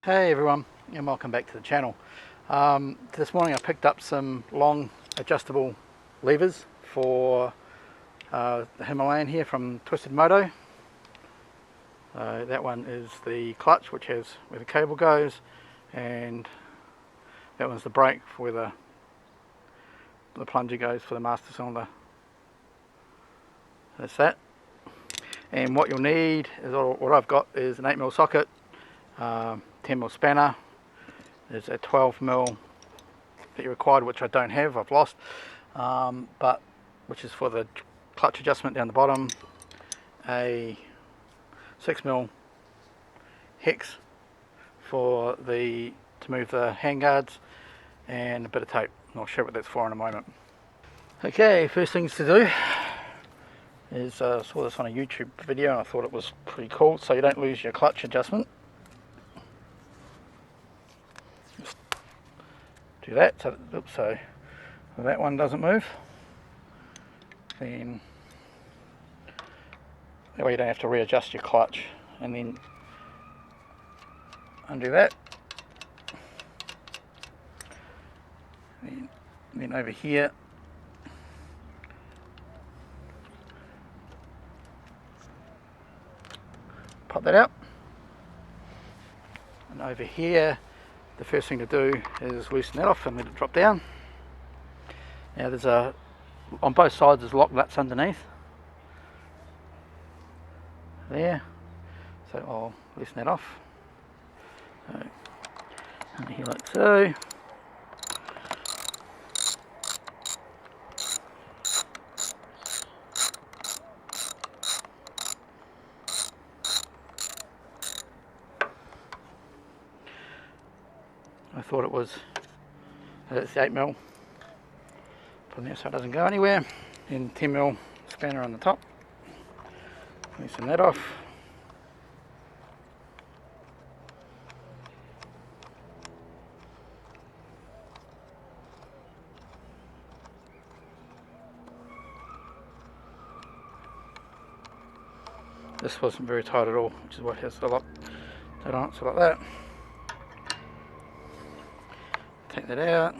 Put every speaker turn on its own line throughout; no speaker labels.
Hey everyone, and welcome back to the channel. This morning I picked up some long adjustable levers for the Himalayan here from Twisted Moto. That one is the clutch, which has where the cable goes, and that one's the brake for where the plunger goes for the master cylinder. That's that. And what you'll need is, what I've got is an 8mm socket, 10mm spanner. There's a 12mm that you required, which I don't have, I've lost, but which is for the clutch adjustment down the bottom, a 6mm hex to move the handguards, and a bit of tape. I'll show you what that's for in a moment. Okay, first things to do is I saw this on a YouTube video and I thought it was pretty cool, so you don't lose your clutch adjustment. Just do that so that one doesn't move. Then that way you don't have to readjust your clutch, and then undo that. Then over here pop that out, and over here the first thing to do is loosen that off and let it drop down. Now there's on both sides there's lock nuts underneath there, so I'll loosen that off. So under here like so. I thought it was, it's the 8mm, put it there so it doesn't go anywhere, and 10mm spanner on the top. Loosen that off. This wasn't very tight at all, which is what has the lock that on it, so like that. Take that out,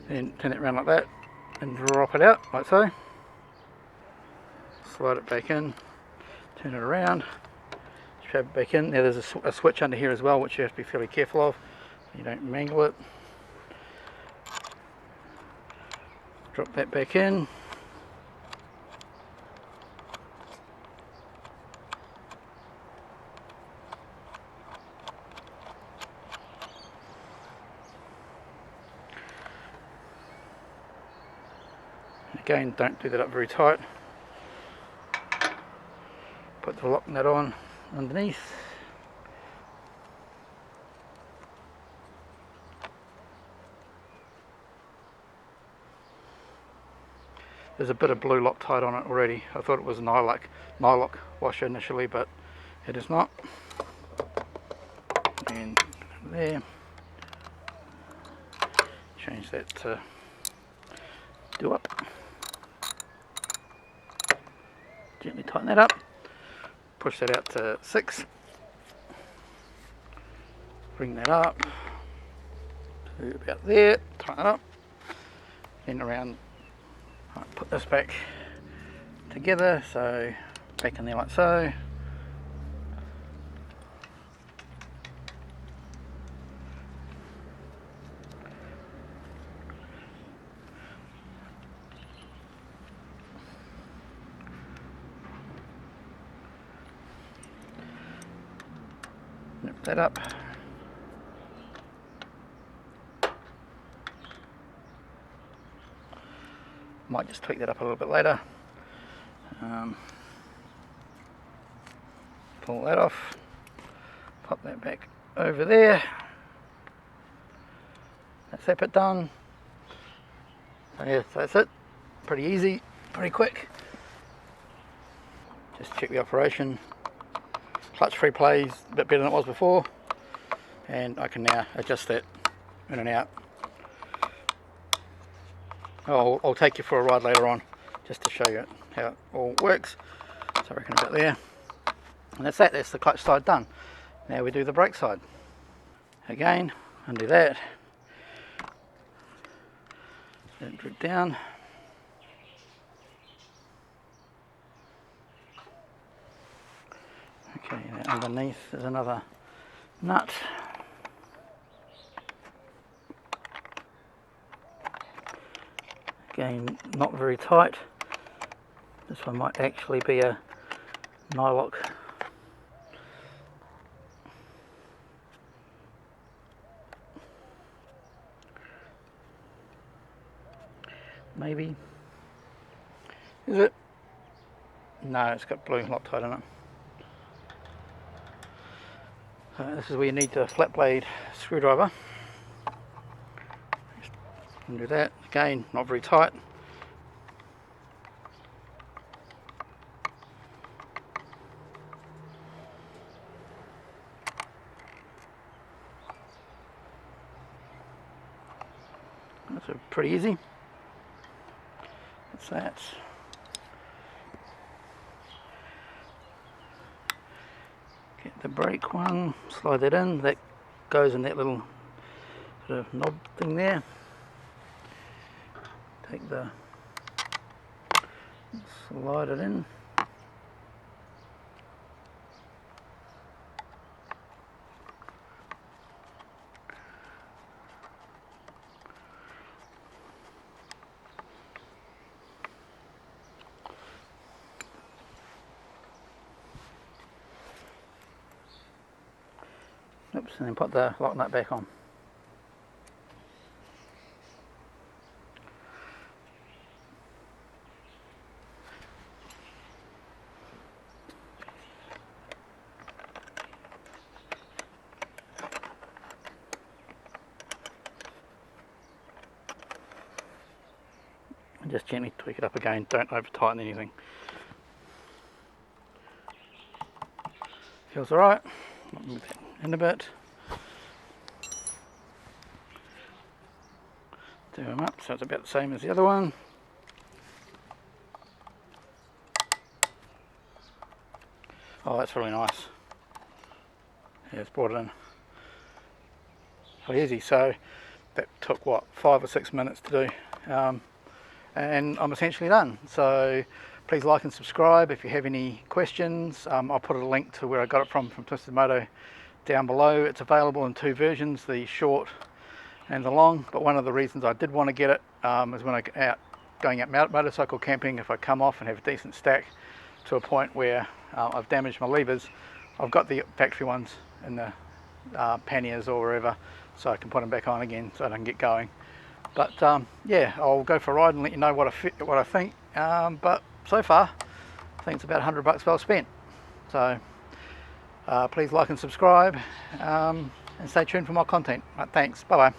then turn it around like that and drop it out like so. Slide it back in, turn it around, strap it back in. Now there's a switch under here as well, which you have to be fairly careful of so you don't mangle it. Drop that back in. Again, don't do that up very tight. Put the lock nut on underneath. There's a bit of blue Loctite on it already. I thought it was a nylock washer initially, but it is not. And there. Change that to do up. Gently tighten that up, push that out to 6, bring that up to about there, tighten it up, then around, put this back together, so back in there like so. Nip that up. Might just tweak that up a little bit later. Pull that off. Pop that back over there. That's that bit done. So yeah, so that's it. Pretty easy, pretty quick. Just check the operation. Clutch free plays a bit better than it was before, and I can now adjust that in and out. I'll take you for a ride later on just to show you how it all works. So I reckon about there. And that's that, that's the clutch side done. Now we do the brake side. Again, undo that. Let it drip down. Okay, now underneath there's another nut. Again, not very tight. This one might actually be a nylock. Maybe. Is it? No, it's got blue Loctite in it. So this is where you need the flat blade screwdriver. Just undo that. Again, not very tight. That's pretty easy. That's that. Get the brake one, slide that in, that goes in that little sort of knob thing there. Take the, slide it in. Oops, and then put the lock nut back on. And just gently tweak it up again, don't over tighten anything. Feels alright. Move that in a bit. Do them up so it's about the same as the other one. Oh, that's really nice. Yeah, it's brought it in. Oh, easy. So that took what, 5 or 6 minutes to do, and I'm essentially done. So please like and subscribe. If you have any questions, I'll put a link to where I got it from Twisted Moto down below. It's available in 2 versions, the short and the long, but one of the reasons I did want to get it is when I get going out motorcycle camping, if I come off and have a decent stack to a point where I've damaged my levers, I've got the factory ones in the panniers or wherever, so I can put them back on again so I can get going. But yeah, I'll go for a ride and let you know what I think, but so far I think it's about $100 well spent. So please like and subscribe, and stay tuned for more content. Right, thanks, bye bye.